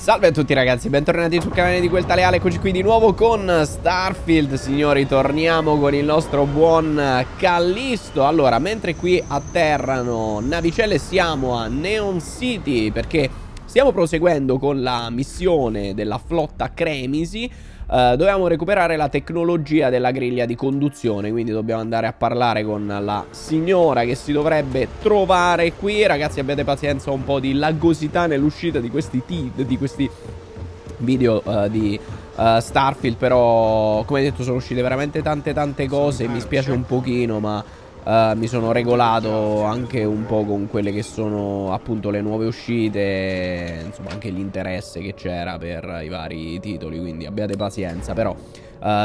Salve a tutti ragazzi, bentornati sul canale di Queltaleale. Eccoci qui di nuovo con Starfield. Signori, torniamo con il nostro buon Callisto. Allora, mentre qui atterrano navicelle, siamo a Neon City perché stiamo proseguendo con la missione della flotta Cremisi. Dobbiamo recuperare la tecnologia della griglia di conduzione, quindi dobbiamo andare a parlare con la signora che si dovrebbe trovare qui. Ragazzi, abbiate pazienza, un po' di laggosità nell'uscita di questi video di Starfield, però come detto sono uscite veramente tante cose. Mi spiace un pochino, ma mi sono regolato anche un po' con quelle che sono appunto le nuove uscite, insomma anche l'interesse che c'era per i vari titoli, quindi abbiate pazienza. Però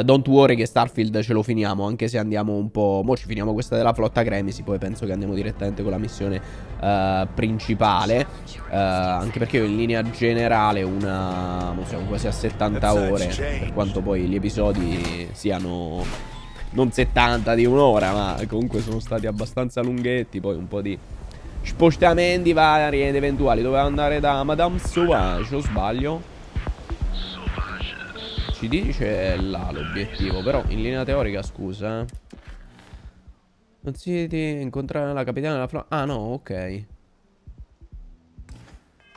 don't worry che Starfield ce lo finiamo, anche se andiamo un po'... Mo' ci finiamo questa della flotta Cremisi, poi penso che andiamo direttamente con la missione principale, anche perché io in linea generale siamo quasi a 70 ore, per quanto poi gli episodi siano... non 70 di un'ora, ma comunque sono stati abbastanza lunghetti. Poi un po' di spostamenti vari ed eventuali. Doveva andare da Madame Sauvage, o sbaglio? Ci dice là l'obiettivo, però in linea teorica, scusa, non si di incontrare la capitana della flotta. Ah no, ok.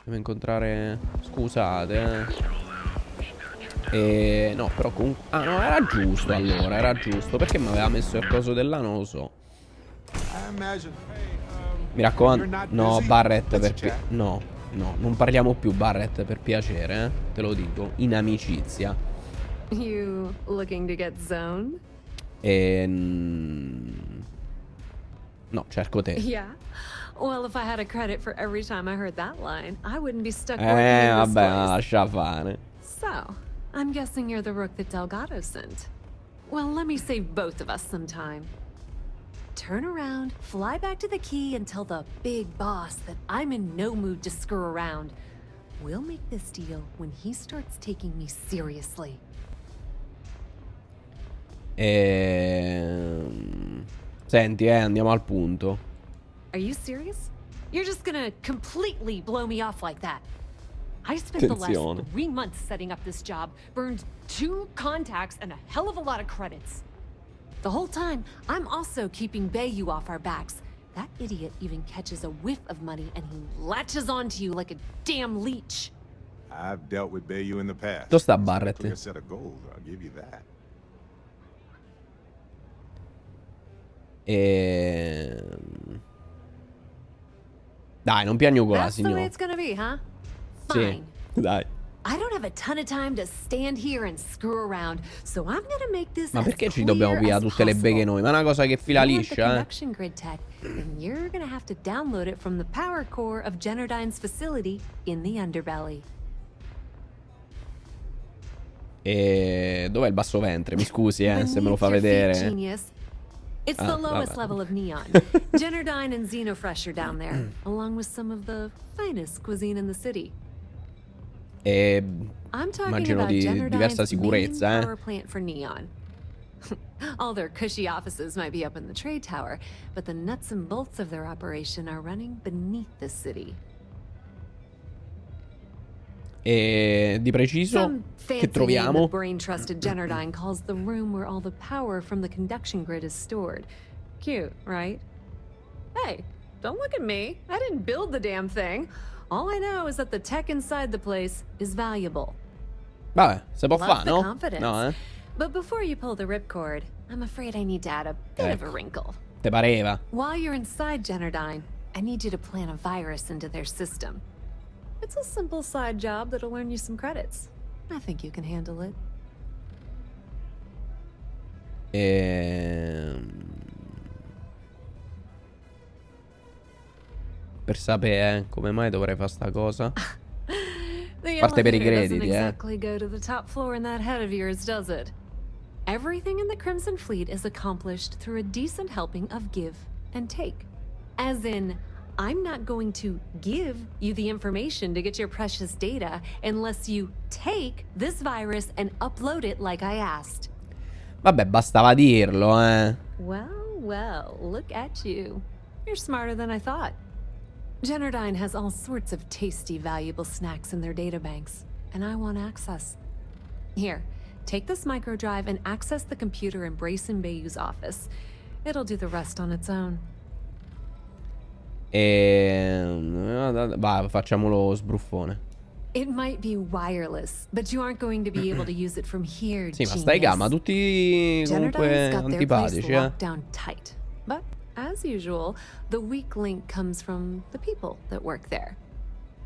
Devo incontrare... Scusate, no, però comunque... Ah no, era giusto allora, era giusto. Perché mi aveva messo il coso della... non lo so. Mi raccomando. No, Barrett, per no, non parliamo più, Barrett, per piacere, te lo dico, in amicizia. You looking to get zoned? No, cerco te. Yeah. Well, if I had a credit for every time I heard that line, I wouldn't be stuck working in this vabbè, place. lascia fare. So, I'm guessing you're the rook that Delgado sent. Well, let me save both of us some time. Turn around, fly back to the key and tell the big boss that I'm in no mood to screw around. We'll make this deal when he starts taking me seriously. Senti, andiamo al punto. Are you serious? You're just gonna completely blow me off like that? I spent the last 3 months setting up this job, burned 2 contacts and a hell of a lot of credits. The whole time, I'm also keeping Bayou off our backs. That idiot even catches a whiff of money and he latches onto you like a damn leech. I've dealt with Bayou in the past. Dove sta Barrett? Clear set of goals, I'll give you that. Dai, non piagnucola, That's the way signor. it's gonna be, huh? Sì, Fine. dai. I don't have a ton of time to stand here and screw around, so I'm gonna make this Ma as perché ci clear dobbiamo via as tutte le beghe possible. noi? Ma è una cosa che fila You want the liscia, conduction grid tech, then you're gonna have to download it from the power core of Generdyne's facility in the underbelly. Dov'è il basso ventre? Mi scusi, se me lo Beneath fa your feet, vedere. genius. It's the lowest vabbè. level of neon. Generdyne and Xenofresh are down there, along with some of the finest cuisine in the city. I'm talking Immagino about di diversa Generdyne's sicurezza, main power plant for neon. All their cushy offices might be up in the trade tower, but the nuts and bolts of their operation are running beneath the city. Di preciso Some che fancy troviamo? brain-trusted Generdyne calls the room where all the power from the conduction grid is stored. Cute, right? Hey, don't look at me. I didn't build the damn thing. All I know is that the tech inside the place is valuable. Vabbè, se può Love fare, the no? confidence. No, But before you pull the ripcord, I'm afraid I need to add a bit of a wrinkle. Te pareva? While you're inside Generdyne, I need you to plant a virus into their system. It's a simple side job that'll earn you some credits. I think you can handle it. Per sapere, come mai dovrei fare sta cosa? The Parte per i elevator doesn't crediti, exactly go to the top floor in that head of yours, does it? Everything in the Crimson Fleet is accomplished through a decent helping of give and take. As in, I'm not going to give you the information to get your precious data unless you take this virus and upload it like I asked. Vabbè, bastava dirlo, Well, look at you. You're smarter than I thought. Generdyne has all sorts of tasty, valuable snacks in their databanks. and I want access. Here, take this micro drive and access the computer in Brayson Bayou's office. It'll do the rest on its own. Vai, facciamolo sbruffone. It might be wireless, but you aren't going to be able to use it from here. Sì, ma stai calma, tutti comunque antipatici, down tight. But as usual, the weak link comes from the people that work there.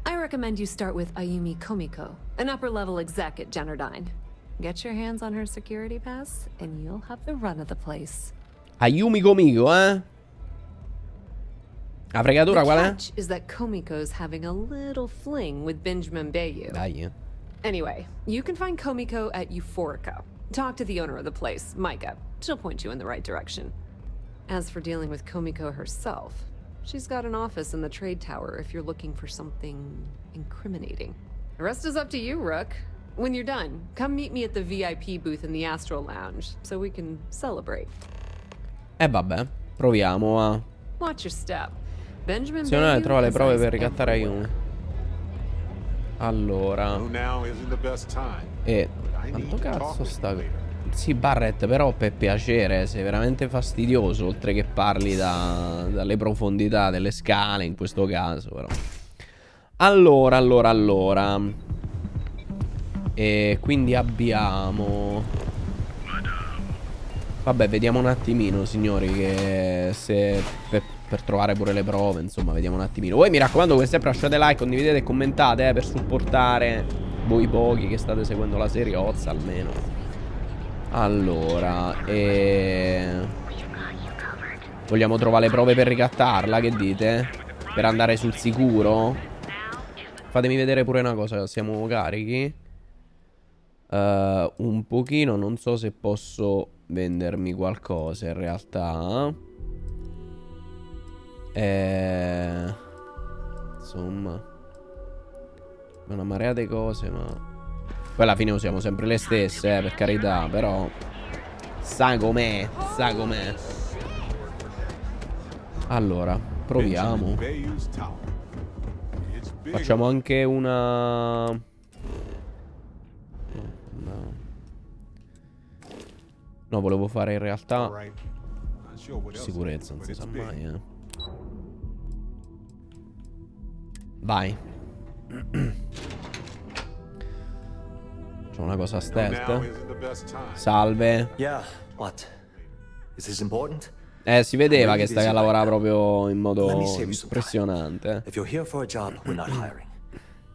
I recommend you start with Ayumi Komiko, an upper-level exec at Generdyne. Get your hands on her security pass, and you'll have the run of the place. Ayumi Komiko, eh? La fregatura qual è? The catch is that Komiko's having a little fling with Benjamin Bayou. Dai. Anyway, you can find Komiko at Euphorica. Talk to the owner of the place, Micah. She'll point you in the right direction. As for dealing with Komiko herself, she's got an office in the trade tower if you're looking for something incriminating. The rest is up to you, Rook. When you're done, come meet me at the VIP booth in the Astral Lounge so we can celebrate. Vabbè, proviamo a... Watch your step. Benjamin Bayou trova le prove per eyes ricattare Ayumi. Allora. Quanto cazzo sta... Sì, Barrett, però per piacere, sei veramente fastidioso, oltre che parli dalle profondità delle scale, in questo caso, però. Allora. E quindi abbiamo... Vabbè, vediamo un attimino, signori, che se... Per trovare pure le prove, insomma, vediamo un attimino. Voi mi raccomando, come sempre lasciate like, condividete e commentate, per supportare voi pochi che state seguendo la serie Ozza almeno. Allora, vogliamo trovare le prove per ricattarla, che dite? Per andare sul sicuro? Fatemi vedere pure una cosa, siamo carichi? Un pochino, non so se posso vendermi qualcosa in realtà. Insomma, una marea di cose, ma poi alla fine usiamo sempre le stesse, per carità. Però sa com'è. Allora, proviamo. Facciamo anche una... No, volevo fare in realtà sicurezza, non si sa mai, Vai. C'è una cosa stealth. Salve. Si vedeva che stai a lavorare proprio in modo impressionante. If you're here for a job, we're not hiring.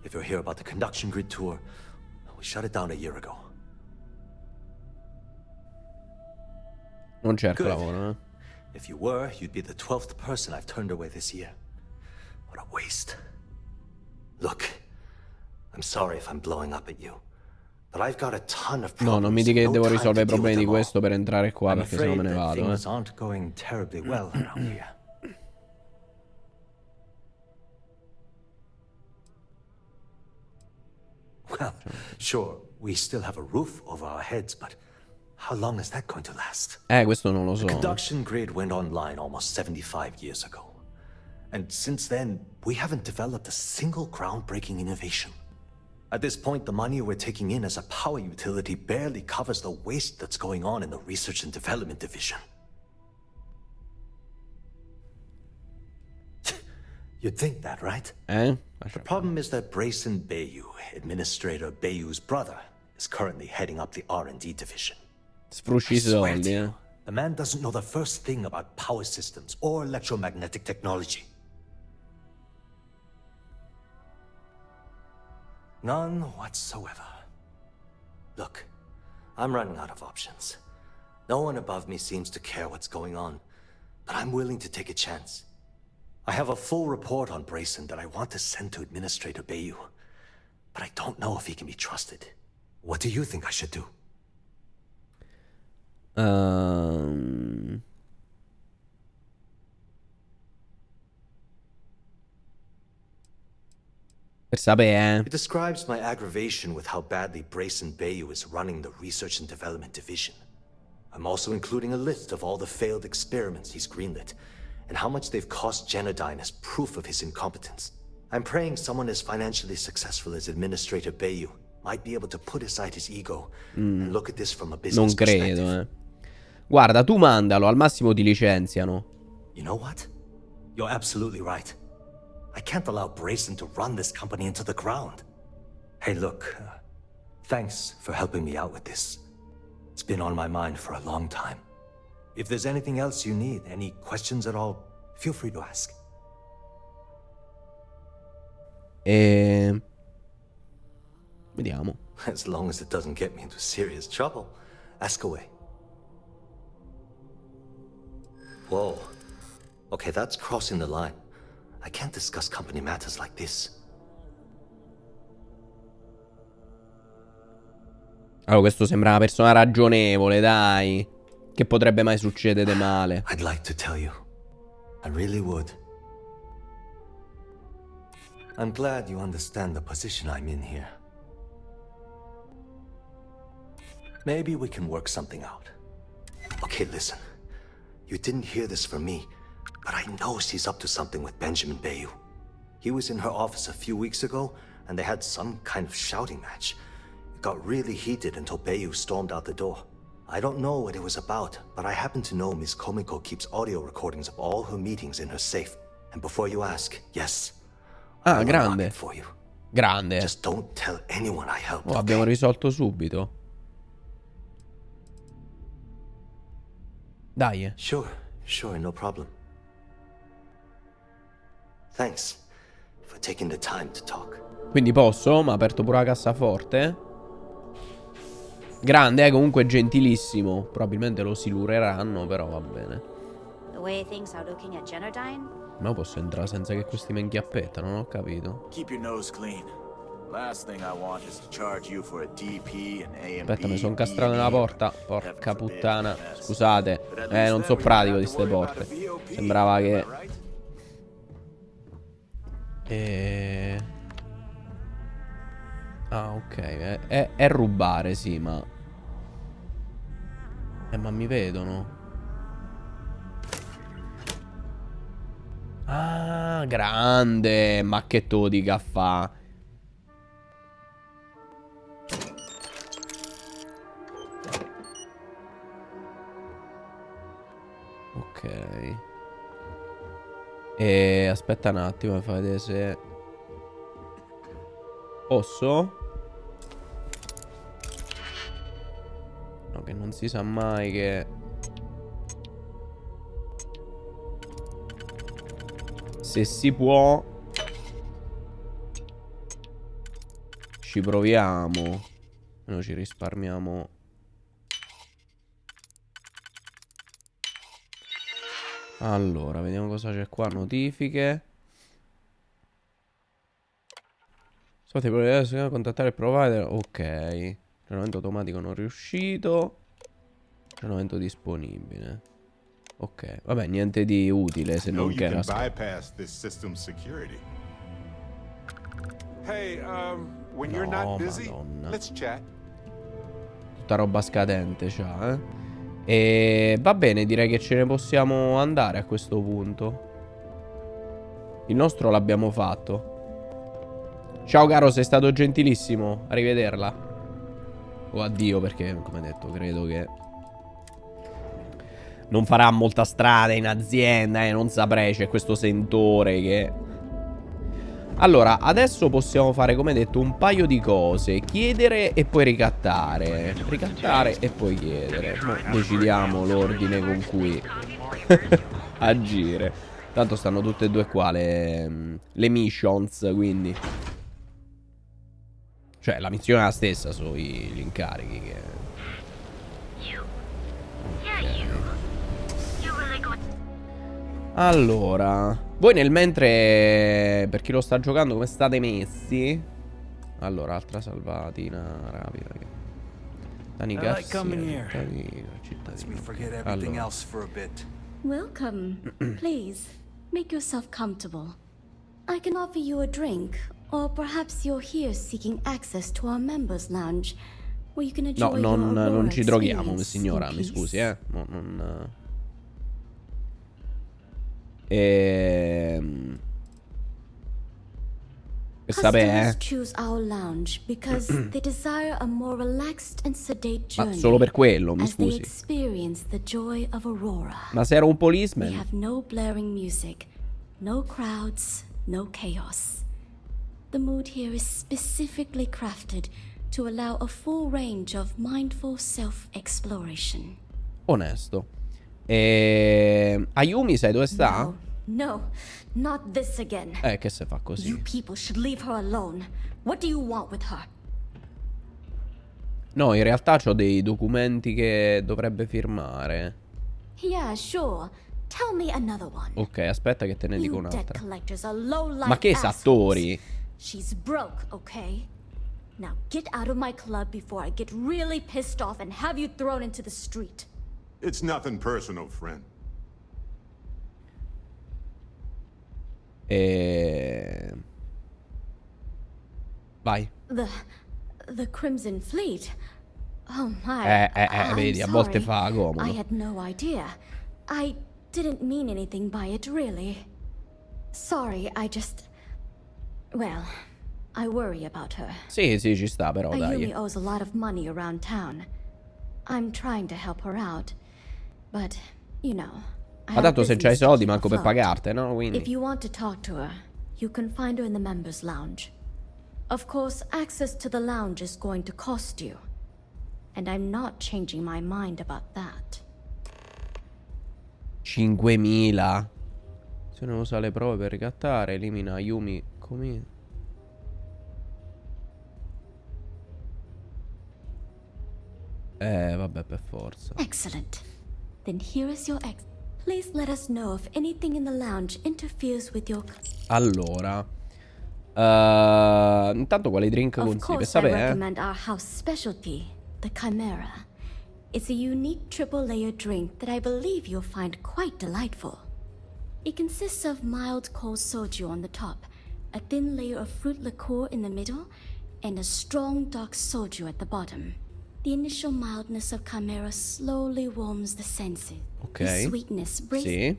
If you're here about the conduction grid tour, we shut it down a year ago. Non cerco lavoro, eh. If you were, you'd be the 12th person I've turned away this year. What a waste. Look, I'm sorry if I'm blowing up at you, but I've got a ton of problems. No, non mi dica che devo risolvere i problemi di questo per entrare qua, perché sennò me ne vado, things aren't going terribly well around here. Well, sure, we still have a roof over our heads, but how long is that going to last? Questo non lo so. The conduction grid went online almost 75 years ago. And since then, we haven't developed a single groundbreaking innovation. At this point, the money we're taking in as a power utility barely covers the waste that's going on in the research and development division. You'd think that, right? The problem is that Brayson Bayou, Administrator Bayou's brother, is currently heading up the R&D division. Sfrusci i soldi, The man doesn't know the first thing about power systems or electromagnetic technology. None whatsoever. Look, I'm running out of options. No one above me seems to care what's going on, but I'm willing to take a chance. I have a full report on Brayson that I want to send to Administrator Bayou, but I don't know if he can be trusted. What do you think I should do? Per It describes my aggravation with how badly Brayson Bayou is running the Research and Development Division. I'm also including a list of all the failed experiments he's greenlit, and how much they've cost Generdyne as proof of his incompetence. I'm praying someone as financially successful as Administrator Bayou might be able to put aside his ego and look at this from a Non business perspective. credo, Guarda, tu mandalo, al massimo ti licenziano. You know what? You're absolutely right. I can't allow Brayson to run this company into the ground. Hey, look, thanks for helping me out with this. It's been on my mind for a long time. If there's anything else you need, any questions at all, feel free to ask. Vediamo. As long as it doesn't get me into serious trouble, ask away. Whoa. Okay, that's crossing the line. I can't discuss company matters like this. Allora, questo sembra una persona ragionevole, dai. Che potrebbe mai succedere male. I'd like to tell you. I really would. I'm glad you understand the position I'm in here. Maybe we can work something out. Okay, listen. You didn't hear this from me, but I know she's up to something with Benjamin Bayou. He was in her office a few weeks ago, and they had some kind of shouting match. It got really heated until Bayou stormed out the door. I don't know what it was about, but I happen to know Miss Komiko keeps audio recordings of all her meetings in her safe. And before you ask, yes, Ah, I will grande. lock it for you. Grande. Just don't tell anyone I helped. Oh, abbiamo risolto subito. Dai. Sure, no problem. Thanks for taking the time to talk. Quindi posso? Mi ha aperto pure la cassaforte. Grande, comunque gentilissimo. Probabilmente lo silureranno, però va bene. The way things are looking at Generdyne? Ma posso entrare senza che questi mi inchiappettano, non ho capito. Keep your nose clean. Last thing I want is to charge you for a DP and A&B. Aspetta, mi sono incastrato nella porta. Porca puttana. Scusate. Non so pratico di ste porte. Sembrava che... Ah, ok. È rubare, sì, ma... ma mi vedono. Ah, grande. Ma che to di caffà. Ok. E aspetta un attimo, mi fa vedere se... Posso? No, che non si sa mai che... Se si può... Ci proviamo. Noi ci risparmiamo... Allora, vediamo cosa c'è qua. Notifiche. Potete contattare il provider. Ok. Aggiornamento automatico non riuscito. Aggiornamento disponibile. Ok. Vabbè, niente di utile se non che era... bypass this system's security. Hey, when you're No, not busy, Madonna. let's chat. Tutta roba scadente c'ha, E va bene, direi che ce ne possiamo andare a questo punto. Il nostro l'abbiamo fatto. Ciao caro, sei stato gentilissimo. Arrivederla. O addio, perché come detto credo che non farà molta strada in azienda, non saprei, c'è questo sentore che... Allora, adesso possiamo fare, come detto, un paio di cose. Chiedere e poi ricattare. Ricattare e poi chiedere. Mo decidiamo l'ordine con cui agire. Tanto stanno tutte e due qua le missions, quindi... Cioè, la missione è la stessa, sono gli incarichi che... Allora, voi nel mentre, per chi lo sta giocando, come state messi? Allora, altra salvatina rapida. Dani Garcia, cittadino. Allora. Welcome. Please, make yourself comfortable. I can offer you a drink, or perhaps you're here seeking access to our members' lounge, where you can enjoy No, your non ci droghiamo, experience signora, in mi peace. scusi, no, non... Per sapere, Customers choose our lounge because they desire a more relaxed and sedate Ma journey. solo per quello, mi as they scusi. experience the joy of Aurora. Ma se era un We policeman? have no blaring music, no crowds, no chaos. The mood here is specifically crafted to allow a full range of mindful self-exploration. Onesto. Ayumi, sai dove sta? No, no, not this again. Che se fa You così. people should leave her alone. What do you want with her? No, in realtà c'ho dei documenti che dovrebbe firmare. Yeah, sure. Tell me another one. Ok, aspetta che te ne dico You debt un'altra. collectors are low-life Ma che assholes. esattori? She's broke, okay? Now get out of my club before I get really pissed off and have you thrown into the street. It's nothing personal, friend. Vai. The Crimson Fleet. Oh my. I'm vedi, a volte sorry. fa comodo. I had no idea. I didn't mean anything by it, really. Sorry, well, I worry about her. Sì, sì, ci sta però, Ayumi dai. owes a lot of money around town. I'm trying to help her out, but, you know, I Ma have tanto se c'hai business to soldi keep manco per afloat. pagarti, no? If Quindi... you want to talk to her, you can find her in the members' lounge. Of course, access to the lounge is going to cost you. And I'm not changing my mind about that. 5.000. Se non usa le prove per ricattare, elimina Ayumi. Come... vabbè, per forza. Excellent. Then here is your Please let us know if anything in the lounge interferes with your... Allora, intanto quali drink Of consigli? Per course, I sapere, recommend our house specialty, the Chimera. It's a unique triple-layer drink that I believe you'll find quite delightful. It consists of mild cold soju on the top, a thin layer of fruit liqueur in the middle, and a strong dark soju at the bottom. The initial mildness of Chimera slowly warms the senses. Ok. The sweetness brings... Sì.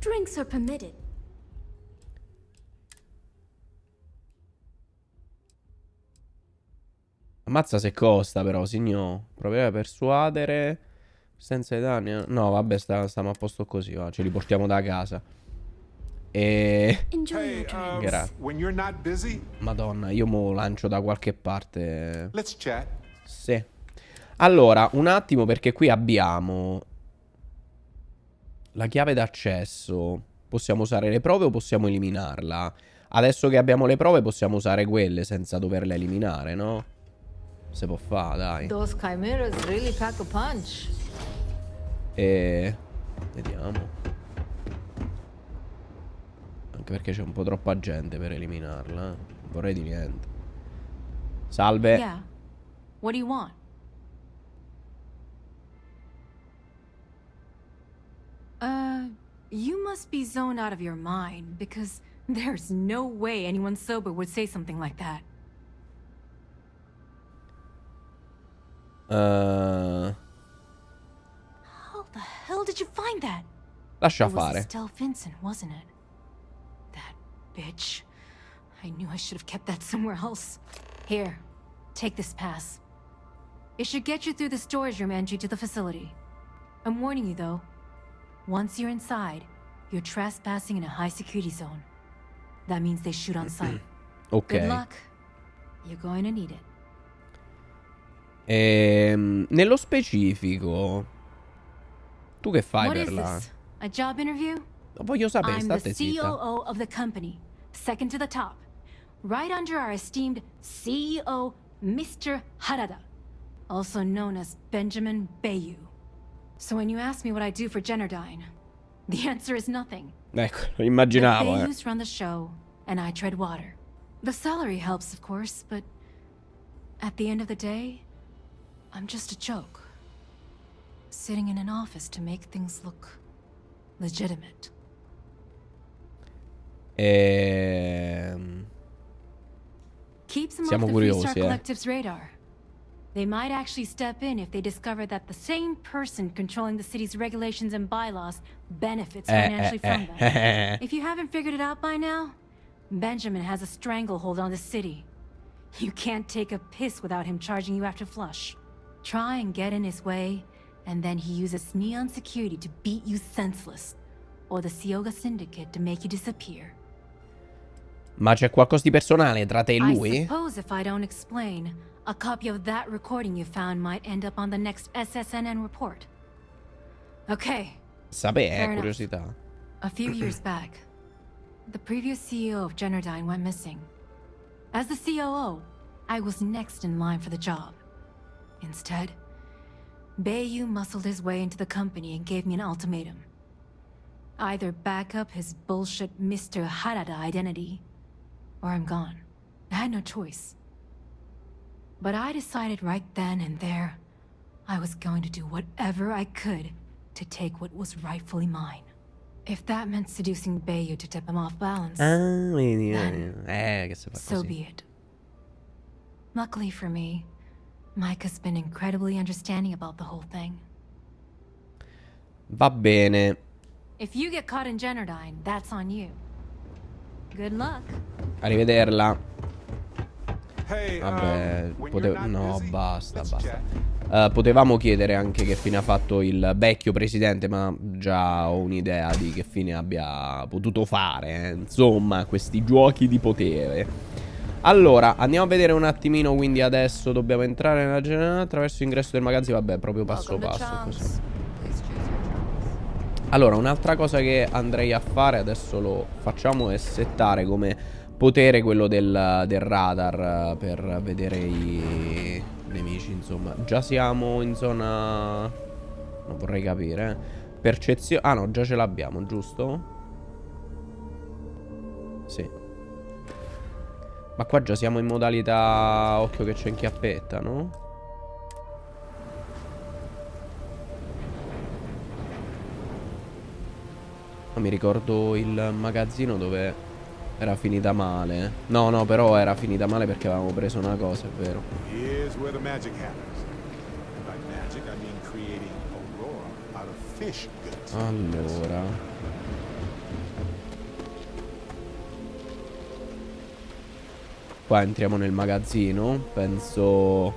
Drinks are permitted. Ammazza se costa però, signor. Provare a persuadere. Senza i danni. No, vabbè, stiamo a posto così, va. Ce li portiamo da casa. Enjoy Hey, your drink. Grazie. when you're not busy, Madonna, io mo lancio da qualche parte. let's chat. Sì. Allora, un attimo, perché qui abbiamo la chiave d'accesso. Possiamo usare le prove o possiamo eliminarla? Adesso che abbiamo le prove possiamo usare quelle senza doverle eliminare, no? Se può fare, dai. Those chimeras really pack a punch. Vediamo. Anche perché c'è un po' troppa gente per eliminarla. Vorrei di niente. Salve. Yeah. What do you want? You must be zoned out of your mind, because there's no way anyone sober would say something like that. Uh, How the hell did you find that? lascia It was fare. Estelle Vincent, wasn't it? That bitch. I knew I should have kept that somewhere else. Here, take this pass. It should get you through the storage room entry to the facility. I'm warning you, though. Once you're inside, you're trespassing in a high-security zone. That means they shoot on sight. Ok. Good luck. You're going to need it. Nello specifico, tu che fai What per is la... this? A job interview? Voglio sapere, I'm the state zitta. COO of the company, second to the top, right under our esteemed CEO, Mr. Harada, also known as Benjamin Bayou. So when you ask me what I do for Generdyne, the answer is nothing. Ecco, lo The immaginavo, Bayous run the show, and I tread water. The salary helps, of course, but at the end of the day, I'm just a joke. Sitting in an office to make things look legitimate. Keeps them Siamo off the curiosi, Freestar Collective's radar. They might actually step in if they discover that the same person controlling the city's regulations and bylaws benefits financially from them. If you haven't figured it out by now, Benjamin has a stranglehold on the city. You can't take a piss without him charging you after flush. Try and get in his way, and then he uses Neon security to beat you senseless. Or the Sioga Syndicate to make you disappear. Ma c'è qualcosa di personale tra te e I lui? suppose if I don't explain, a copy of that recording you found might end up on the next SSNN report. Okay. Sapere, curiosità. A few years back, the previous CEO of Generdyne went missing. As the COO, I was next in line for the job. Instead, Bayu muscled his way into the company and gave me an ultimatum. Either back up his bullshit Mr. Harada identity, or I'm gone. I had no choice. But I decided right then and there, I was going to do whatever I could to take what was rightfully mine. If that meant seducing Bayu to tip him off balance, Vedi, then che si fa so così. be it. Luckily for me, Mike has been incredibly understanding about the whole thing. Va bene. If you get caught in Generdyne, that's on you. Good luck. Arrivederla. Hey, Vabbè, when you're not no, busy, basta, let's basta. chat. Potevamo chiedere anche che fine ha fatto il vecchio presidente, ma già ho un'idea di che fine abbia potuto fare. Insomma, questi giochi di potere. Allora, andiamo a vedere un attimino. Quindi adesso dobbiamo entrare nella generale attraverso l'ingresso del magazzino. Vabbè, proprio passo passo così. Allora, un'altra cosa che andrei a fare, adesso lo facciamo, è settare come potere quello del radar per vedere i nemici, insomma. Già siamo in zona... non vorrei capire, percezione... ah no, già ce l'abbiamo, giusto? Sì. Ma qua già siamo in modalità occhio che c'è in chiappetta, no? Mi ricordo il magazzino dove era finita male. No, no, però era finita male perché avevamo preso una cosa, è vero. Here's where the magic happens. And by magic, I mean creating aurora out of fish goods. Allora, qua entriamo nel magazzino. Penso...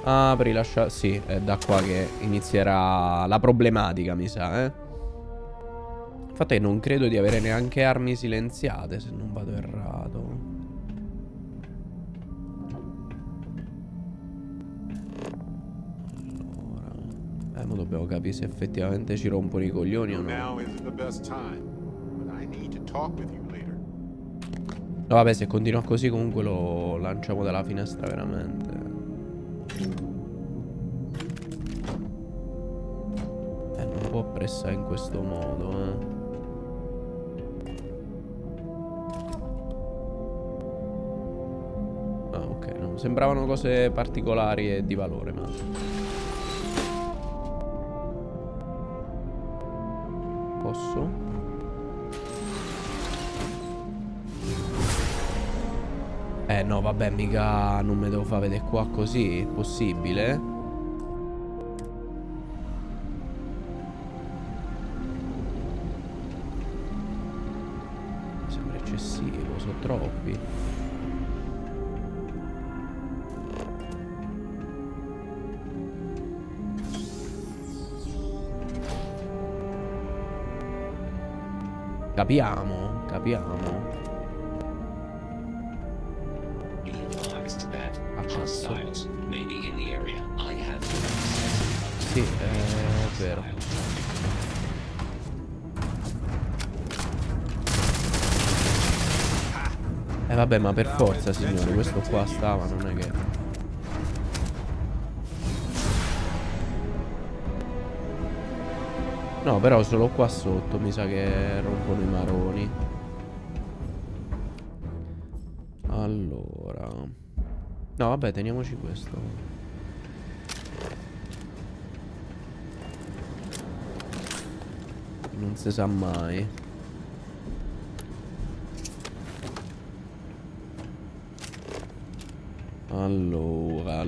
apri, lascia... sì, è da qua che inizierà la problematica, mi sa, Infatti non credo di avere neanche armi silenziate, se non vado errato. Allora, ma dobbiamo capire se effettivamente ci rompono i coglioni o no. Now isn't the best time, but I need to talk with you later. No, vabbè, se continua così comunque lo lanciamo dalla finestra veramente. Non può pressare in questo modo, Ah, ok, no. Sembravano cose particolari e di valore, ma... posso? No, vabbè, mica non me devo far vedere qua così, è possibile? Mi sembra eccessivo, sono troppi. Capiamo, capiamo. Sì, è vero. Vabbè, ma per forza, signore, questo qua stava, non è che... no, però solo qua sotto mi sa che rompono i maroni. Allora... no, vabbè, teniamoci questo. Non si sa mai. Allora.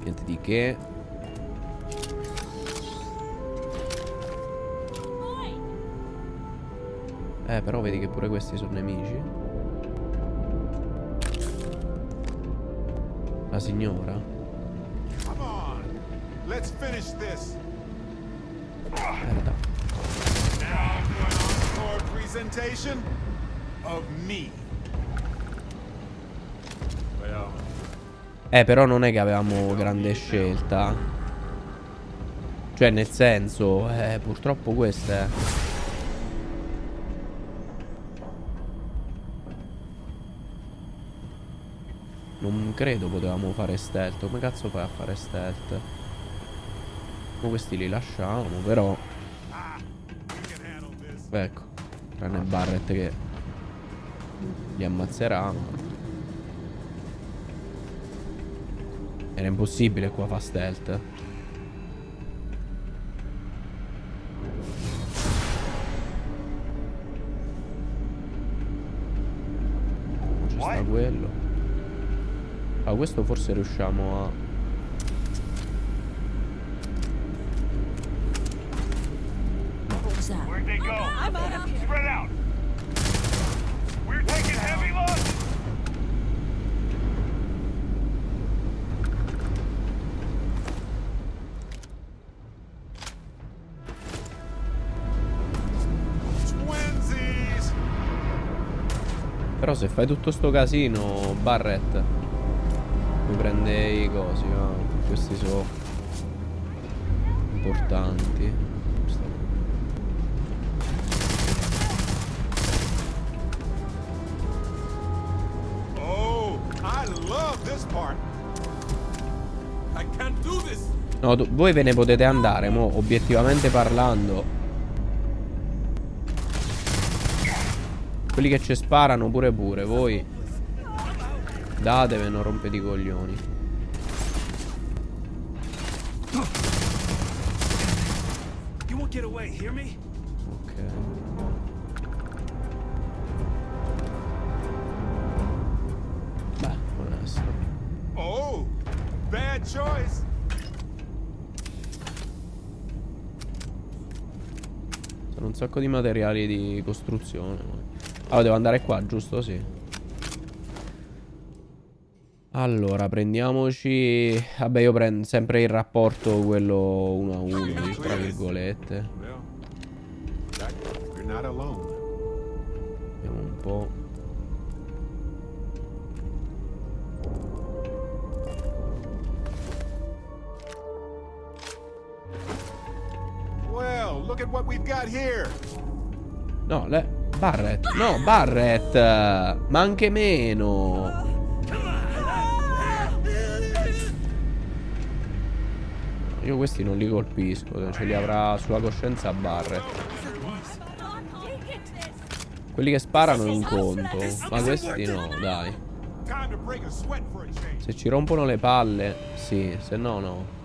Niente di che. Però vedi che pure questi sono nemici. La signora. Come on. Let's finish this. Merda. Now for an encore presentation of me. Well. Però non è che avevamo grande scelta. Cioè, nel senso, purtroppo questa è. Non credo potevamo fare stealth. Come cazzo fai a fare stealth? Ma questi li lasciamo, però. Ecco. Tranne Barrett che li ammazzerà. Era impossibile qua fa stealth. Ci sta quello. Ah, questo forse riusciamo a... Where'd they go? I'm out of here. Spread out. We're taking heavy loss. Twinsies. Però se fai tutto sto casino, Barrett, mi prende i cosi, no? Questi sono importanti. Oh, I love this part. I can't do this. No, voi ve ne potete andare, mo, obiettivamente parlando. Quelli che ci sparano pure voi datevi, non rompete i coglioni. Ok. Beh, onesto. Oh, bad choice. Sono un sacco di materiali di costruzione. Allora devo andare qua, giusto? Sì. Allora, prendiamoci... Vabbè, io prendo sempre il rapporto quello 1 a 1, tra virgolette. Vediamo un po'. Well, look at what we've got here. No, Barrett. No, Barrett. Ma anche meno. Io questi non li colpisco. Ce li avrà sulla coscienza Barrett. Quelli che sparano è un conto. Ma questi no, dai. Se ci rompono le palle, sì. Se no, no.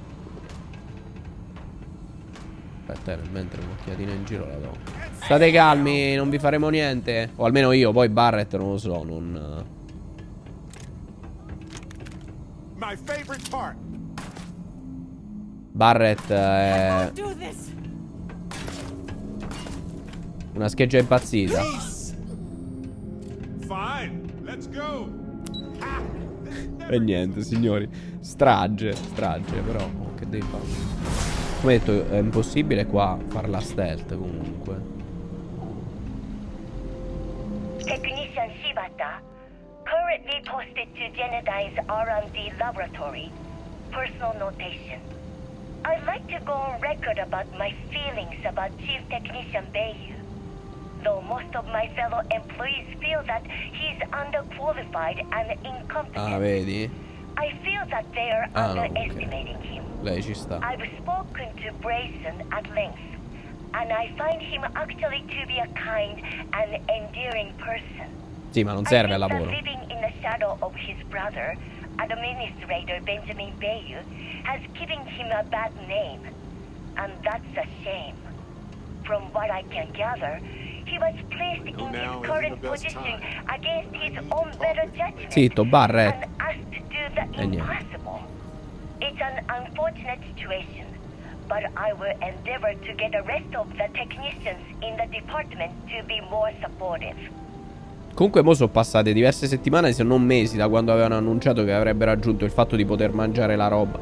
Aspetta, mentre un'occhiatina in giro la do. State calmi, non vi faremo niente. O almeno io, poi Barrett non lo so, non... Barrett è... una scheggia impazzita. E niente, signori. Strage, però che devi fare? Come detto, è impossibile qua farla stealth comunque. Technician Shibata, currently posted to Genedyne's R&D laboratory. Personal notation. I'd like to go on record about my feelings about Chief Technician Bayu. Though most of my fellow employees feel that he's underqualified and incompetent. Ah, vedi? I feel that they are underestimating him. Lei ci sta. I've spoken to Brayson at length, and I find him actually to be a kind and endearing person. Sì, ma non serve al lavoro. Living in the shadow of his brother, Administrator Benjamin Bayu, has given him a bad name, and that's a shame. From what I can gather, he was placed in his current position against his own better judgment. Zitto, Barrett. And asked to do the impossible. It's an unfortunate situation, but I will endeavor to get the rest of the technicians in the department to be more supportive. Comunque mo sono passate diverse settimane, se non mesi, da quando avevano annunciato che avrebbero aggiunto il fatto di poter mangiare la roba.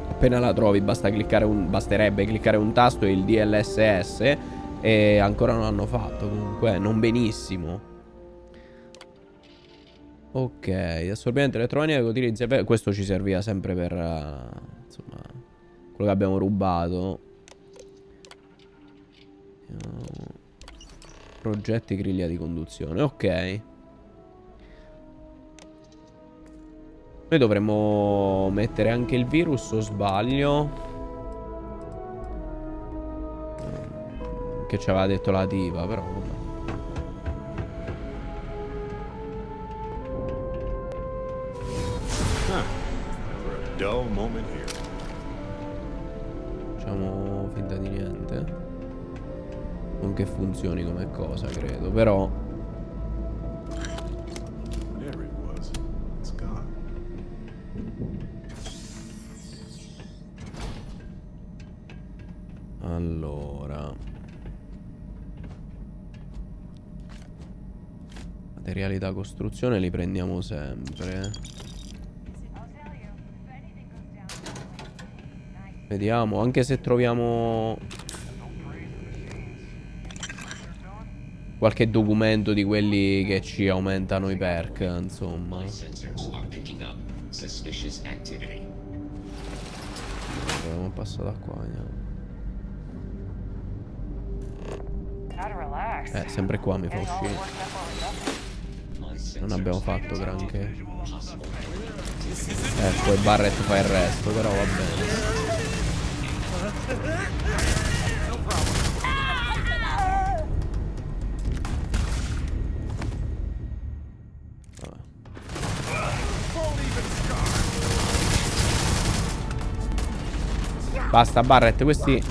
Appena la trovi basterebbe cliccare un tasto e il DLSS. E ancora non l'hanno fatto. Comunque non benissimo. Ok, assorbente elettronica che utilizza per... Questo ci serviva sempre per insomma, quello che abbiamo rubato. Progetti griglia di conduzione. Ok. Noi dovremmo mettere anche il virus, o sbaglio? Che ci aveva detto la diva, però vabbè. Dull moment here. Facciamo finta di niente. Non che funzioni come cosa, credo, però. Whatever it was, it's gone. Allora, materiali da costruzione li prendiamo sempre. Vediamo, anche se troviamo qualche documento di quelli che ci aumentano i perk, insomma. Abbiamo passato da qua, andiamo. Sempre qua mi fa uscire. Non abbiamo fatto granché. Poi Barrett fa il resto, però va bene. Basta Barrett, questi.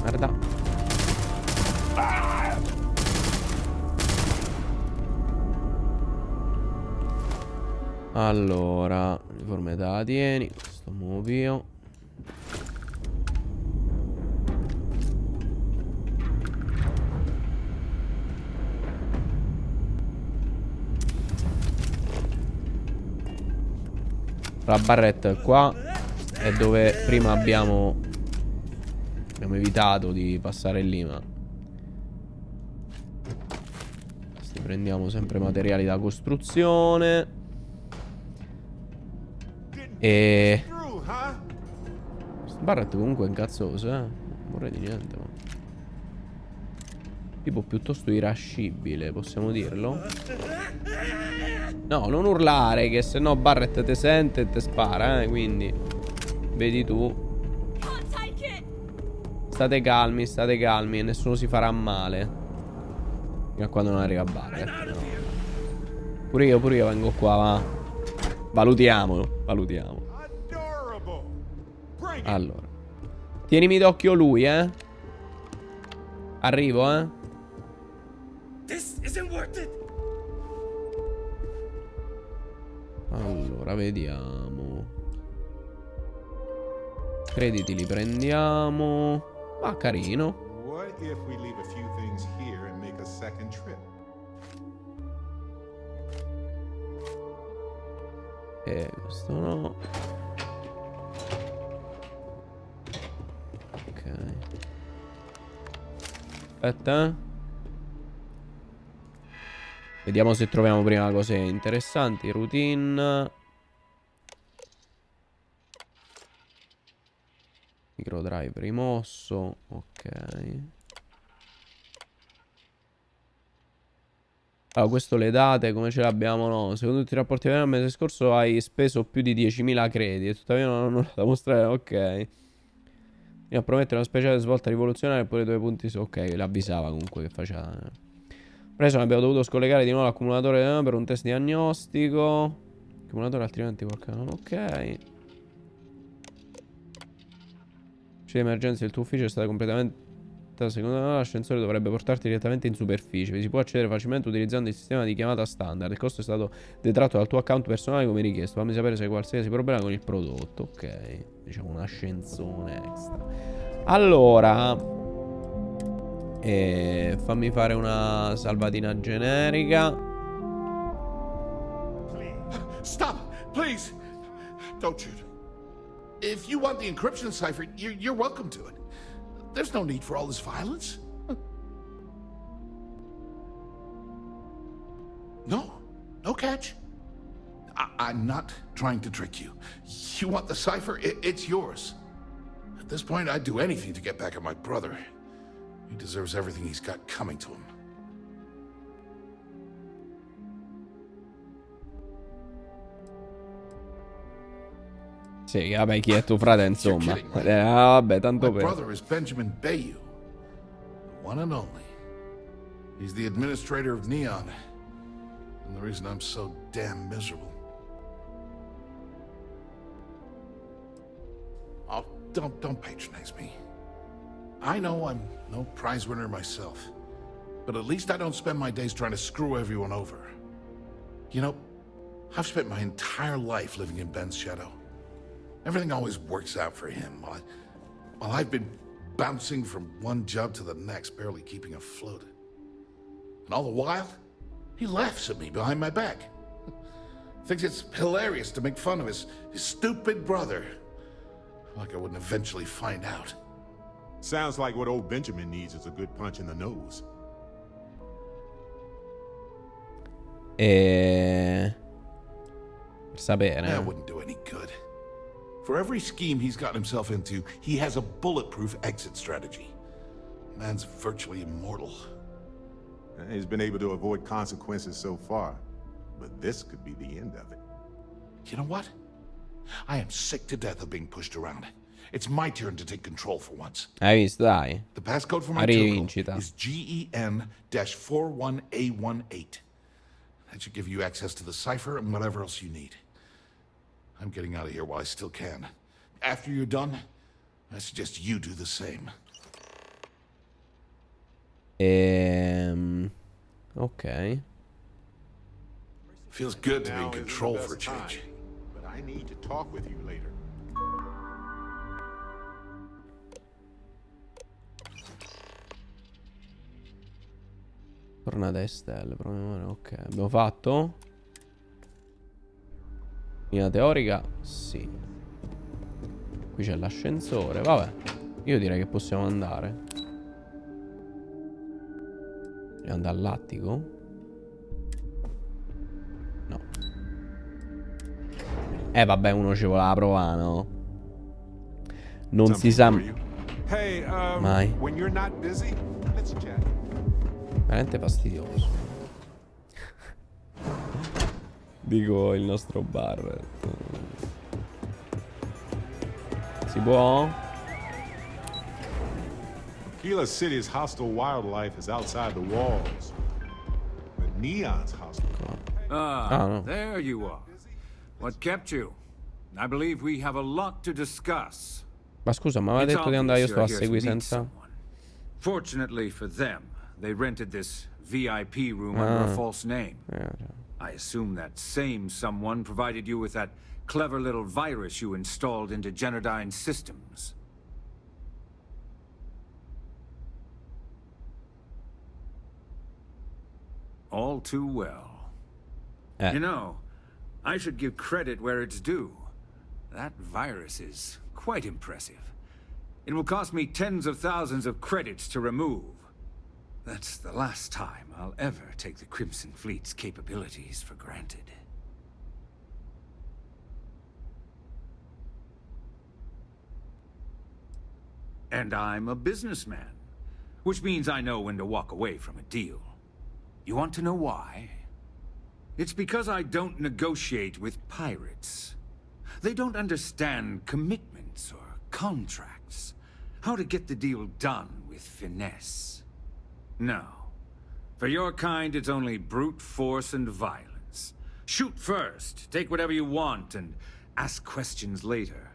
Merda. Allora, uniforme da ATN, questo muovo io. La barretta qua è dove prima abbiamo evitato di passare lì, ma questi prendiamo sempre materiali da costruzione. E Barrett comunque è incazzoso, non vorrei di niente, ma tipo piuttosto irascibile, possiamo dirlo? No, non urlare, che se no Barrett te sente e te spara, quindi vedi tu. State calmi e nessuno si farà male fino a quando non arriva Barrett, no. Pure io vengo qua, va. Valutiamolo. Allora, tienimi d'occhio lui, Arrivo, Allora, vediamo. Crediti li prendiamo. Ah, carino. What if we leave a few things here and make a second trip? Questo no. Ok. Aspetta. Vediamo se troviamo prima cose interessanti. Routine. Microdrive rimosso. Ok. Allora, questo le date, come ce l'abbiamo? No, secondo tutti i rapporti del mese scorso hai speso più di 10.000 crediti. Tuttavia non ho da mostrare. Ok. Io prometto una speciale svolta rivoluzionaria e pure 2 punti. Ok, l'avvisava comunque che faceva. Preso, abbiamo dovuto scollegare di nuovo l'accumulatore per un test diagnostico. Accumulatore altrimenti qualche. Ok. C'è emergenza, il tuo ufficio è stato completamente diretta. Secondo me l'ascensore dovrebbe portarti direttamente in superficie. Vi si può accedere facilmente utilizzando il sistema di chiamata standard. Il costo è stato detratto dal tuo account personale come richiesto. Fammi sapere se hai qualsiasi problema con il prodotto. Ok, diciamo un ascensore extra. Allora, fammi fare una salvatina generica. Stop, please. Don't shoot. If you want the encryption cipher, you're welcome to it. There's no need for all this violence. No catch. I'm not trying to trick you. You want the cipher? It's yours. At this point, I'd do anything to get back at my brother. He deserves everything he's got coming to him. Sì, vabbè, chi è tuo frate, insomma. Vabbè, tanto My per... brother is Benjamin Bayou, the one and only. He's the administrator of Neon, and the reason I'm so damn miserable. Oh, don't patronize me. I know I'm no prize winner myself, but at least I don't spend my days trying to screw everyone over. You know, I've spent my entire life living in Ben's shadow. Everything always works out for him, while I've been bouncing from one job to the next, barely keeping afloat. And all the while, he laughs at me behind my back. Thinks it's hilarious to make fun of his stupid brother. Like I wouldn't eventually find out. Sounds like what old Benjamin needs is a good punch in the nose. Per sapere. That wouldn't do any good. For every scheme he's gotten himself into, he has a bulletproof exit strategy. Man's virtually immortal. He's been able to avoid consequences so far, but this could be the end of it. You know what? I am sick to death of being pushed around. It's my turn to take control for once. Hai visto, dai. The passcode for my terminal Rivincita. is GEN-41A18. That should give you access to the cipher and whatever else you need. I'm getting out of here while I still can. After you're done, I suggest you do the same. Ok. Feels good to be in Now isn't the control best for a change. time, but I need to talk with you later. Tornate a stelle. Ok, abbiamo fatto. Linea teorica, sì. Qui c'è l'ascensore, vabbè. Io direi che possiamo andare. Dobbiamo andare all'attico? No. Vabbè, uno ci voleva provare, no? Non si sa mai. When you're not busy, let's chat. Veramente fastidioso. Dico il nostro bar. Si può? Gila City's hostile wildlife is outside the walls. But Neon's hostile. No. There you are. What kept you? I believe we have a lot to discuss. Ma scusa, ma aveva detto di andare, io sto a seguire senza... Fortunately for them, they rented this VIP room under a false name. I assume that same someone provided you with that clever little virus you installed into Generdyne's systems. All too well. You know, I should give credit where it's due. That virus is quite impressive. It will cost me tens of thousands of credits to remove. That's the last time I'll ever take the Crimson Fleet's capabilities for granted. And I'm a businessman, which means I know when to walk away from a deal. You want to know why? It's because I don't negotiate with pirates. They don't understand commitments or contracts. How to get the deal done with finesse. No. For your kind, it's only brute force and violence. Shoot first, take whatever you want, and ask questions later.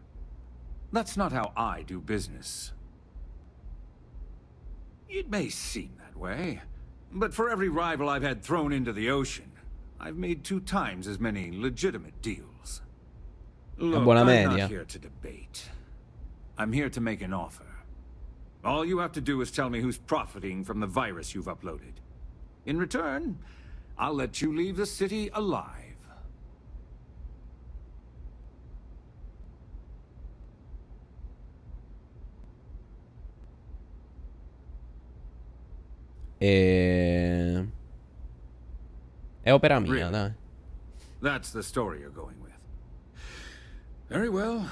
That's not how I do business. It may seem that way, but for every rival I've had thrown into the ocean, I've made 2 times as many legitimate deals. Look, buona I'm media. not here to debate. I'm here to make an offer. All you have to do is tell me who's profiting from the virus you've uploaded. In return, I'll let you leave the city alive. È opera mia, Really? dai. That's the story you're going with. Very well.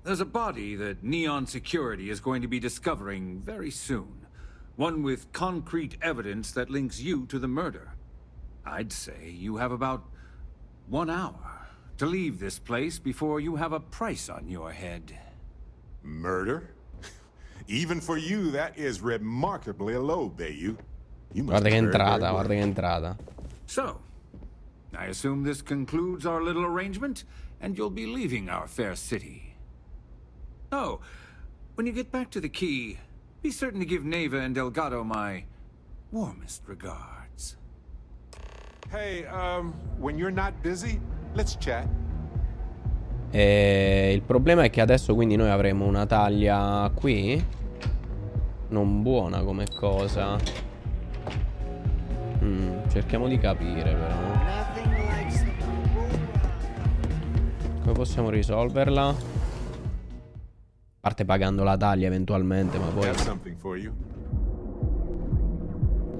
There's a body that Neon Security is going to be discovering very soon. One with concrete evidence that links you to the murder. I'd say you have about 1 hour to leave this place before you have a price on your head. Murder? Even for you, that is remarkably low, Bayou. You must Guarda che be very, entrata, very guarda che entrata. So, I assume this concludes our little arrangement, and you'll be leaving our fair city. Oh, when you get back to the key, be certain to give Neva and Delgado my warmest regards. Hey, when you're not busy, let's chat. Il problema è che adesso quindi noi avremo una taglia qui non buona come cosa. Cerchiamo di capire però. Come possiamo risolverla? A parte pagando la taglia eventualmente, ma poi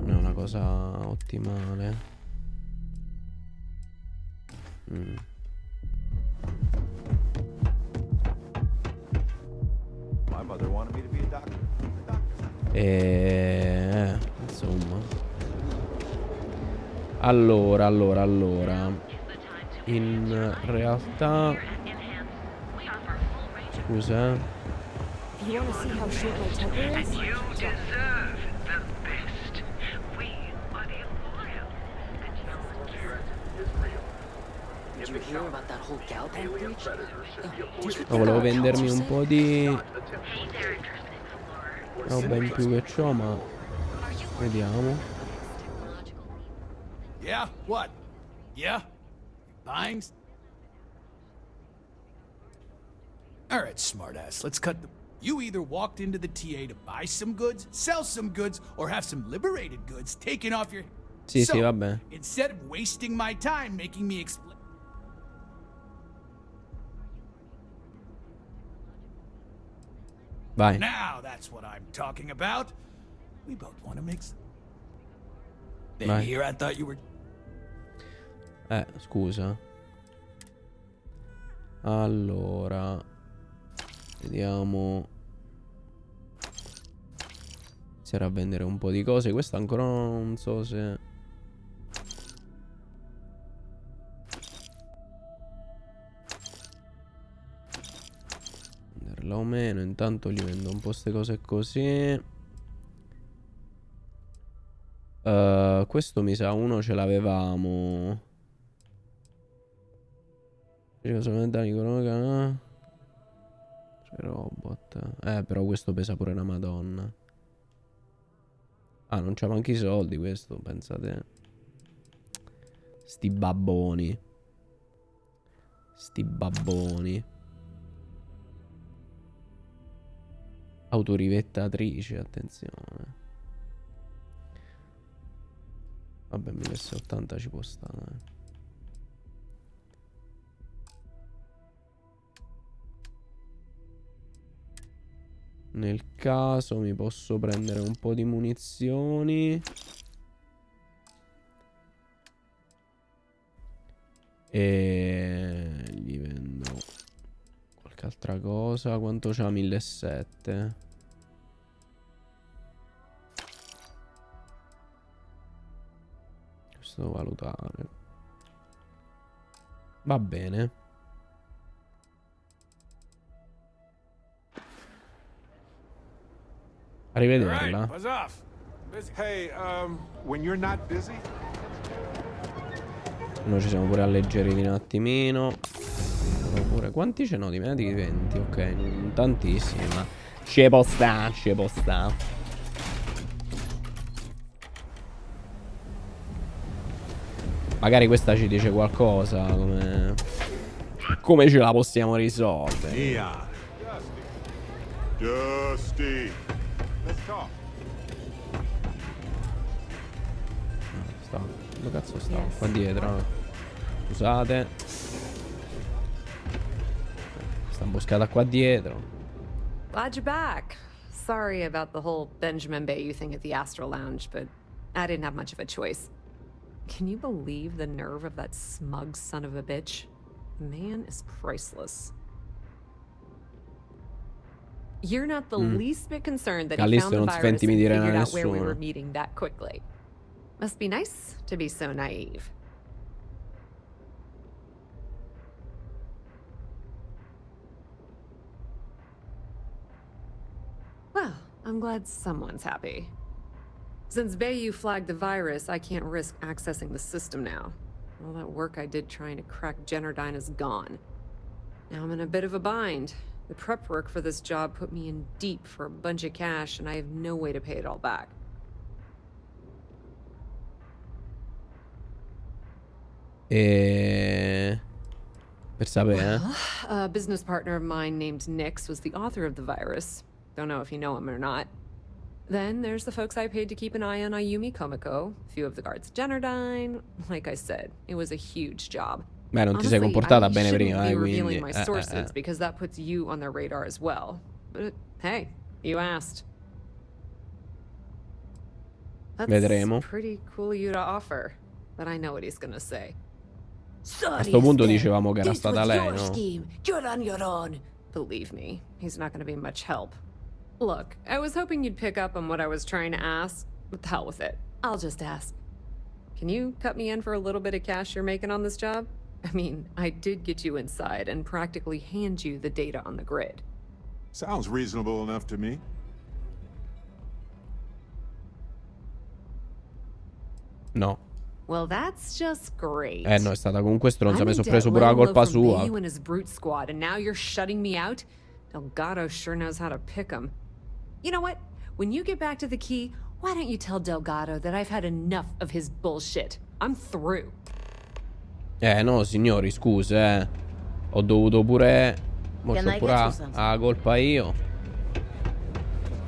non è una cosa ottimale. Insomma. Allora. In realtà scusa. You want to see how short my temper is? You deserve the best. We are the loyal. Did you hear about that whole Galpan breach? Volevo vendermi un po' di roba in più che c'ho, ma vediamo. Yeah? What? Yeah? Buying? Alright, smartass, let's cut the... You either walked into the TA to buy some goods, sell some goods, or have some liberated goods taken off your... Sì, sì, vabbè. Instead of wasting my time making me explain... Vai. Now that's what I'm talking about. We both want to make some... Then Vai. here I thought you were... Scusa. Allora, vediamo. Iniziare a vendere un po' di cose. Questa ancora non so se... venderla o meno. Intanto gli vendo un po' queste cose così. Questo mi sa uno ce l'avevamo. Solamente economica. C'è robot. Però questo pesa pure una madonna. Ah, non c'ha manchi i soldi questo, pensate. Sti babboni. Sti babboni. Autorivettatrice, attenzione. Vabbè, 1680 ci può stare. Nel caso mi posso prendere un po' di munizioni. E gli vendo qualche altra cosa. Quanto c'ha? 1700. Questo devo valutare. Va bene. Arrivederla. Hey, when you're not busy. Noi ci siamo pure alleggeriti un attimino. Oppure quanti ce n'ho di medici? 20, ok, non tantissimi, ma ci può sta, ci può sta. Magari questa ci dice qualcosa. Come ce la possiamo risolvere? Neon. Dusty. Let's talk. Dove cazzo sta? Qua dietro. Scusate. Sta imboscata qua dietro. Glad you're back. Sorry about the whole Benjamin Bayou thing at the Astral Lounge, but I didn't have much of a choice. Can you believe the nerve of that smug son of a bitch? The man is priceless. You're not the least bit concerned that he found the virus and figured out where we were meeting that quickly. Must be nice to be so naive. Well, I'm glad someone's happy. Since Bayou flagged the virus, I can't risk accessing the system now. All that work I did trying to crack Generdyne is gone. Now I'm in a bit of a bind. The prep work for this job put me in deep for a bunch of cash, and I have no way to pay it all back. Per sapere, A business partner of mine named Nix was the author of the virus. Don't know if you know him or not. Then there's the folks I paid to keep an eye on Ayumi Komiko, a few of the guards at Generdyne. Like I said, it was a huge job. Beh, non ti sei comportata bene prima, be quindi. revealing my sources because that puts you on their radar as well. But hey, you asked. That's Vedremo. pretty cool of you to offer, but I know what he's gonna say. A sto punto dicevamo che era stata lei, no? You're on your own. Believe me, he's not gonna be much help. Look, I was hoping you'd pick up on what I was trying to ask. What the hell with it? I'll just ask. Can you cut me in for a little bit of cash you're making on this job? I mean, I did get you inside and practically hand you the data on the grid. Sounds reasonable enough to me. No. Well, that's just great. No, è stata comunque stronza. Mi I'm in sono debt preso pure la laying colpa low from sua. Bayou and his brute squad, and now you're shutting me out? Delgado sure knows how to pick 'em. You know what? When you get back to the key, why don't you tell Delgado that I've had enough of his bullshit? I'm through. No, signori, scuse, Ho dovuto pure... Mo c'ho pure la colpa io.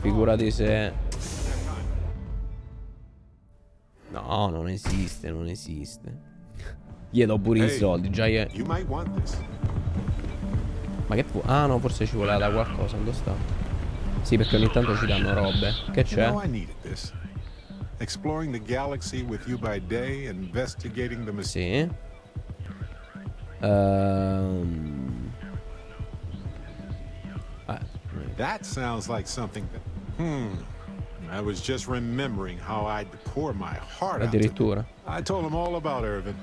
Figurati se... No, non esiste, non esiste. Gli do pure i soldi, già io... Ma che fu? Ah no, forse ci voleva da qualcosa, dove sta? Sì, perché ogni tanto ci danno robe. Che c'è? Exploring the galaxy with you by day, investigating the Sì. That sounds like something that... I was just remembering how I'd pour my heart out. Addirittura. I told him all about Irvin.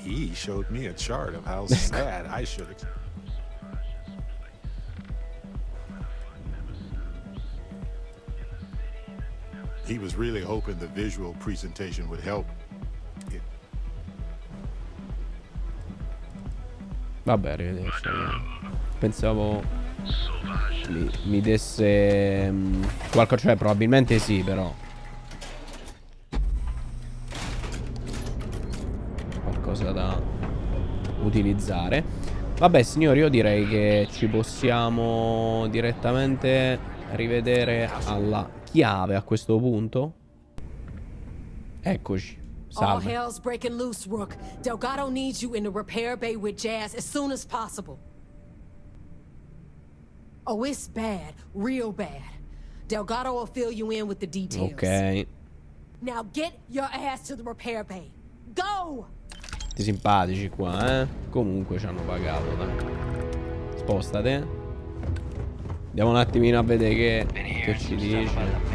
He showed me a chart of how sad I should have. He was really hoping the visual presentation would help. Vabbè, arrivederci. Pensavo mi desse qualcosa, cioè probabilmente sì, però qualcosa da utilizzare. Vabbè, signori, io direi che ci possiamo direttamente rivedere alla chiave a questo punto. Eccoci. All Salve. hell's breaking loose, Rook. Delgado needs you in the repair bay with Jazz as soon as possible. Oh, it's bad. Real bad. Delgado will fill you in with the details. Ok. Now get your ass to the repair bay. Go! Tutti simpatici qua, eh. Comunque ci hanno pagato, dai. Spostate. Andiamo un attimino a vedere che ci dice.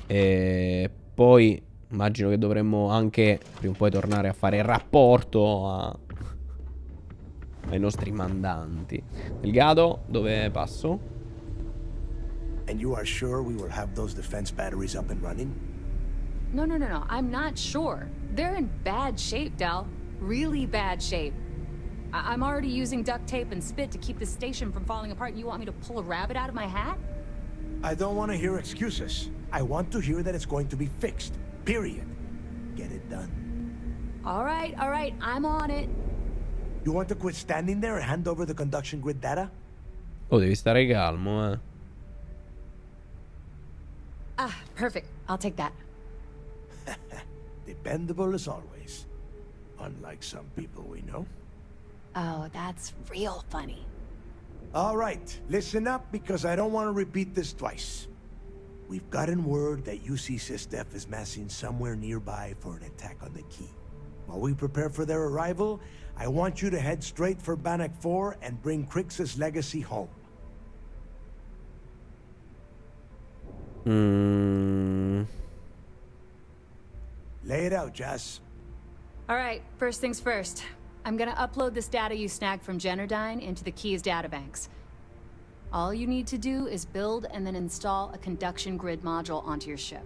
E poi immagino che dovremmo anche prima o poi tornare a fare il rapporto ai nostri mandanti. Delgado, dove passo? And you are sure we will have those defense batteries up and running? No. I'm not sure. They're in bad shape, Del. Really bad shape. I'm already using duct tape and spit to keep the station from falling apart. You want me to pull a rabbit out of my hat? I don't want to hear excuses. I want to hear that it's going to be fixed. Period. Get it done. All right, I'm on it. You want to quit standing there and hand over the conduction grid data? Oh, devi stare calmo, Ah, perfect. I'll take that. Dependable as always. Unlike some people we know. Oh, that's real funny. All right, listen up because I don't want to repeat this twice. We've gotten word that UC SysDef is massing somewhere nearby for an attack on the key. While we prepare for their arrival, I want you to head straight for Bannock 4 and bring Crix's legacy home. Lay it out, Jazz. All right, first things first. I'm gonna upload this data you snagged from Generdyne into the Key's databanks. All you need to do is build and then install a conduction grid module onto your ship.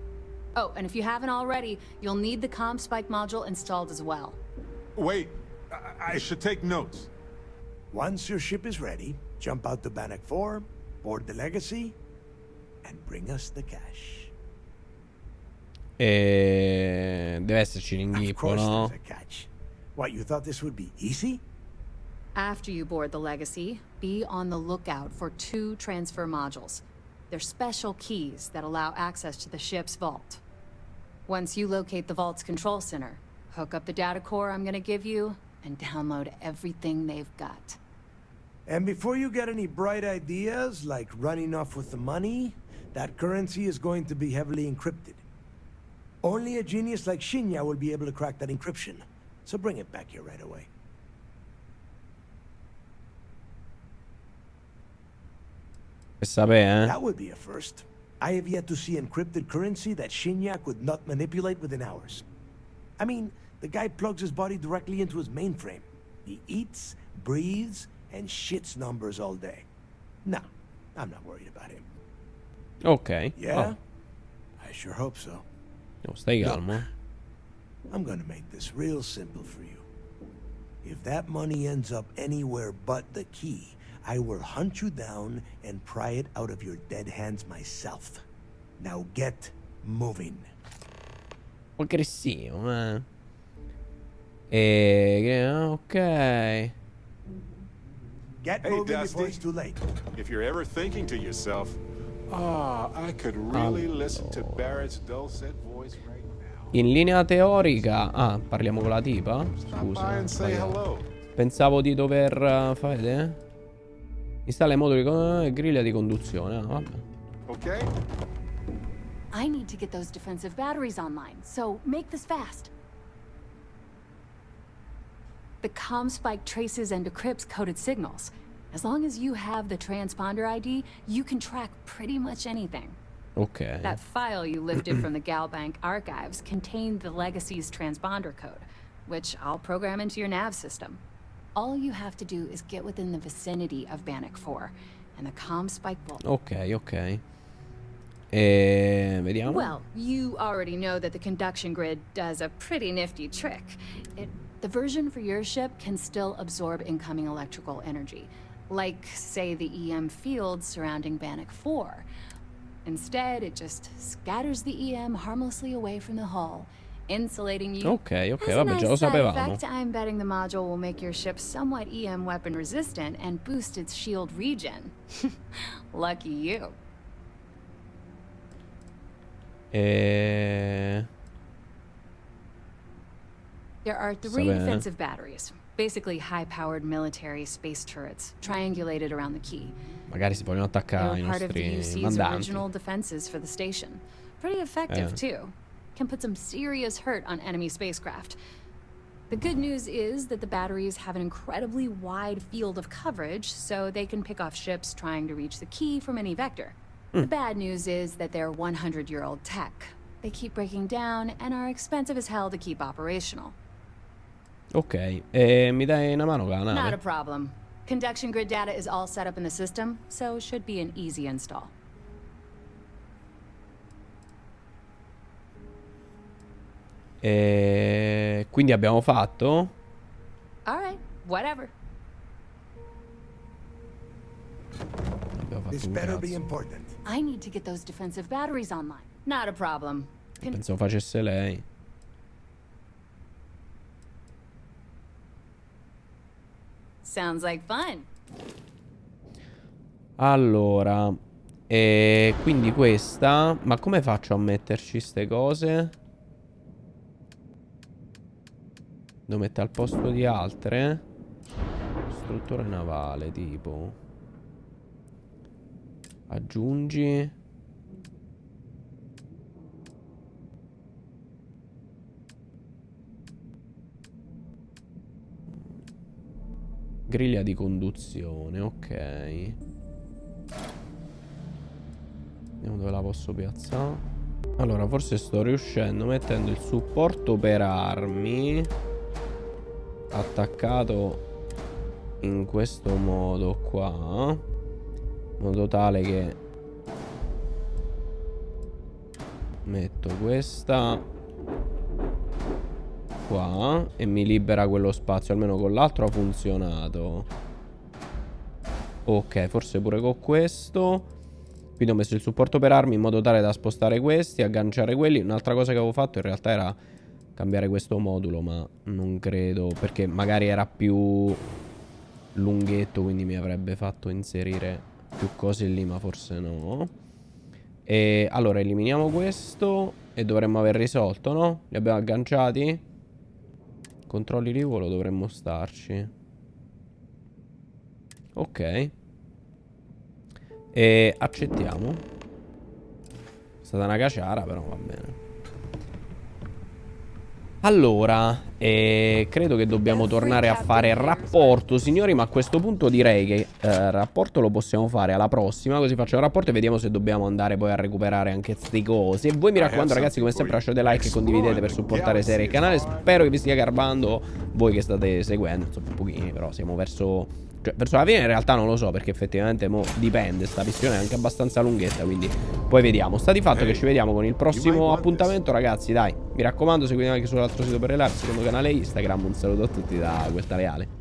Oh, and if you haven't already, you'll need the comm spike module installed as well. Wait, I should take notes. Once your ship is ready, jump out to Bannock 4, board the legacy, and bring us the cash. Deve esserci l'inghippo, no? There's a catch. What, you thought this would be easy? After you board the legacy, be on the lookout for 2 transfer modules. They're special keys that allow access to the ship's vault. Once you locate the vault's control center, hook up the data core I'm gonna give you, and download everything they've got. And before you get any bright ideas, like running off with the money, that currency is going to be heavily encrypted. Only a genius like Shinya will be able to crack that encryption. So bring it back here right away. That would be a first. I have yet to see encrypted currency that Shinya could not manipulate within hours. I mean, the guy plugs his body directly into his mainframe. He eats, breathes, and shits numbers all day. No, I'm not worried about him. Ok. Yeah? I sure hope so. No, stai calmo. Look, I'm gonna make this real simple for you. If that money ends up anywhere but the key, I will hunt you down and pry it out of your dead hands myself. Now get moving. Aggressivo, ok. Get Hey, moving Dusty. before it's too late. If you're ever thinking to yourself, I could really listen to Barrett's dulcet voice right now. In linea teorica... Ah, parliamo con la tipa? Scusa. Pensavo di dover... fare... Installa i moduli con griglia di conduzione. Ah, vabbè. Okay. I need to get those defensive batteries online, so make this fast. The comm spike traces and decrypts coded signals. As long as you have the transponder ID, you can track pretty much anything. Ok. That file you lifted from the Galbank archives contained the Legacy's transponder code, which I'll program into your nav system. All you have to do is get within the vicinity of Bannock 4, and the comm spike will... Ok. Vediamo. Well, you already know that the conduction grid does a pretty nifty trick. The version for your ship can still absorb incoming electrical energy, like, say, the EM fields surrounding Bannock 4. Instead, it just scatters the EM harmlessly away from the hull, insulating you. Ok, vabbè, già lo sapevamo. In fact, I'm betting the module will make your ship somewhat EM weapon resistant and boost its shield regen. Lucky you. There are 3 defensive batteries, basically high-powered military space turrets, triangulated around the key. Magari si vogliono attaccare i They're part of the nostri UC's mandanti. original defenses for the station. Pretty effective, too. Can put some serious hurt on enemy spacecraft. The good news is that the batteries have an incredibly wide field of coverage, so they can pick off ships trying to reach the key from any vector. The bad news is that they're 100-year-old tech. They keep breaking down and are expensive as hell to keep operational. Ok, mi dai una mano con la Not a nave? problem. Conduction grid data is all set up in the system, so should be an easy install. Quindi abbiamo fatto? All right, whatever. Abbiamo This better be important. I need to get those defensive batteries online. Not a problem. Pensavo facesse lei. Sounds like fun. Allora, quindi questa. Ma come faccio a metterci ste cose? Devo mettere al posto di altre? Struttura navale, tipo. Aggiungi. Griglia di conduzione, ok. Vediamo dove la posso piazzare. Allora, forse sto riuscendo mettendo il supporto per armi attaccato in questo modo qua, in modo tale che metto questa qua e mi libera quello spazio. Almeno con l'altro ha funzionato. Ok, forse pure con questo. Quindi ho messo il supporto per armi in modo tale da spostare questi, agganciare quelli. Un'altra cosa che avevo fatto in realtà era cambiare questo modulo, ma non credo, perché magari era più lunghetto, quindi mi avrebbe fatto inserire più cose lì, ma forse no. E allora eliminiamo questo e dovremmo aver risolto, no? Li abbiamo agganciati. Controlli di volo, dovremmo starci. Ok. E accettiamo. È stata una caciara, però va bene. Allora, credo che dobbiamo tornare a fare rapporto, signori, ma a questo punto direi che rapporto lo possiamo fare alla prossima, così facciamo il rapporto e vediamo se dobbiamo andare poi a recuperare anche queste cose. E voi mi raccomando ragazzi, come sempre lasciate like e condividete per supportare serie e canale. Spero che vi stia garbando voi che state seguendo, insomma pochini, però siamo verso... Cioè, verso la fine in realtà non lo so, perché effettivamente mo dipende, sta missione è anche abbastanza lunghetta, quindi poi vediamo. Sta di fatto che ci vediamo con il prossimo appuntamento, ragazzi, dai. Mi raccomando, seguitemi anche sull'altro sito per il secondo canale Instagram. Un saluto a tutti da Queltaleale.